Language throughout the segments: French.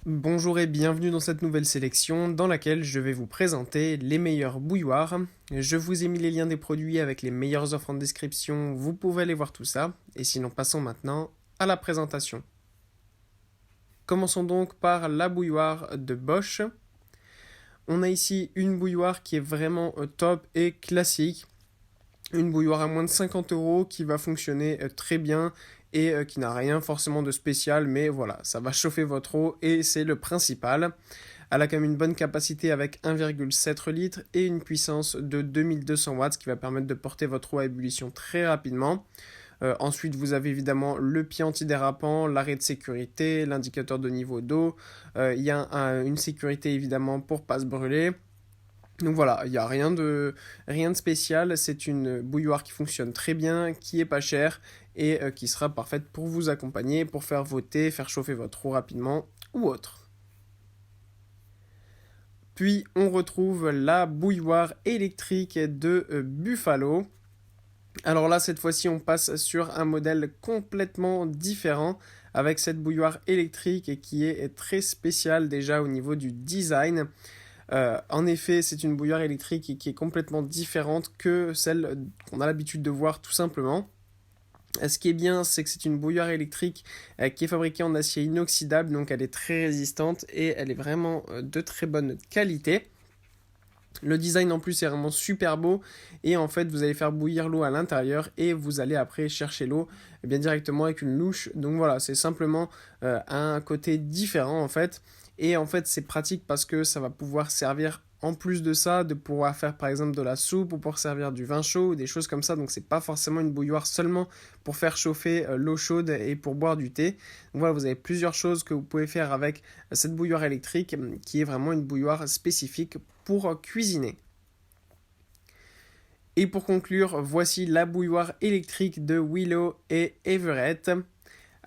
Bonjour et bienvenue dans cette nouvelle sélection dans laquelle je vais vous présenter les meilleurs bouilloires. Je vous ai mis les liens des produits avec les meilleures offres en description, vous pouvez aller voir tout ça. Et sinon passons maintenant à la présentation. Commençons donc par la bouilloire de Bosch. On a ici une bouilloire qui est vraiment top et classique. Une bouilloire à moins de 50 euros qui va fonctionner très bien et qui n'a rien forcément de spécial, mais voilà, ça va chauffer votre eau et c'est le principal. Elle a quand même une bonne capacité avec 1,7 litres et une puissance de 2200 watts, ce qui va permettre de porter votre eau à ébullition très rapidement. Ensuite, vous avez évidemment le pied antidérapant, l'arrêt de sécurité, l'indicateur de niveau d'eau. Il y a une sécurité évidemment pour ne pas se brûler. Donc voilà, il n'y a rien de spécial, c'est une bouilloire qui fonctionne très bien, qui est pas chère et qui sera parfaite pour vous accompagner, pour faire vos thés, faire chauffer votre eau rapidement ou autre. Puis on retrouve la bouilloire électrique de Buffalo. Alors là, cette fois-ci, on passe sur un modèle complètement différent avec cette bouilloire électrique qui est très spéciale déjà au niveau du design. En effet, c'est une bouilloire électrique qui est complètement différente que celle qu'on a l'habitude de voir tout simplement. Ce qui est bien, c'est que c'est une bouilloire électrique qui est fabriquée en acier inoxydable, donc elle est très résistante et elle est vraiment de très bonne qualité. Le design en plus est vraiment super beau et en fait vous allez faire bouillir l'eau à l'intérieur et vous allez après chercher l'eau bien directement avec une louche. Donc voilà, c'est simplement un côté différent en fait. Et en fait c'est pratique parce que ça va pouvoir servir en plus de ça, de pouvoir faire par exemple de la soupe ou pour servir du vin chaud ou des choses comme ça. Donc c'est pas forcément une bouilloire seulement pour faire chauffer l'eau chaude et pour boire du thé. Donc voilà, vous avez plusieurs choses que vous pouvez faire avec cette bouilloire électrique qui est vraiment une bouilloire spécifique pour cuisiner. Et pour conclure, voici la bouilloire électrique de Willow et Everett.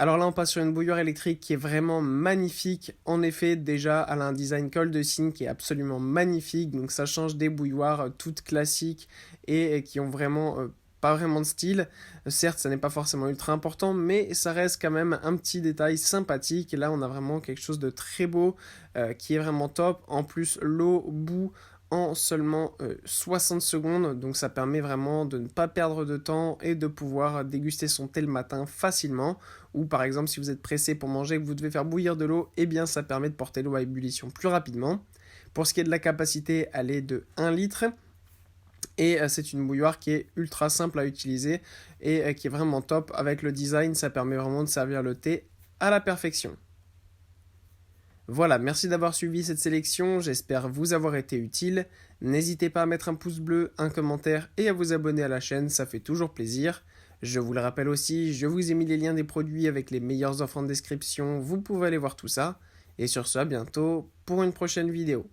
Alors là, on passe sur une bouilloire électrique qui est vraiment magnifique. En effet, déjà, elle a un design col de cygne qui est absolument magnifique. Donc ça change des bouilloires toutes classiques et qui ont vraiment pas vraiment de style. Certes, ça n'est pas forcément ultra important, mais ça reste quand même un petit détail sympathique. Et là, on a vraiment quelque chose de très beau qui est vraiment top. En plus, l'eau bout en seulement 60 secondes, donc ça permet vraiment de ne pas perdre de temps et de pouvoir déguster son thé le matin facilement. Ou par exemple si vous êtes pressé pour manger et que vous devez faire bouillir de l'eau, eh bien ça permet de porter l'eau à ébullition plus rapidement. Pour ce qui est de la capacité, elle est de 1 litre. Et c'est une bouilloire qui est ultra simple à utiliser et qui est vraiment top. Avec le design, ça permet vraiment de servir le thé à la perfection. Voilà, merci d'avoir suivi cette sélection, j'espère vous avoir été utile. N'hésitez pas à mettre un pouce bleu, un commentaire et à vous abonner à la chaîne, ça fait toujours plaisir. Je vous le rappelle aussi, je vous ai mis les liens des produits avec les meilleures offres en description, vous pouvez aller voir tout ça. Et sur ce, à bientôt pour une prochaine vidéo.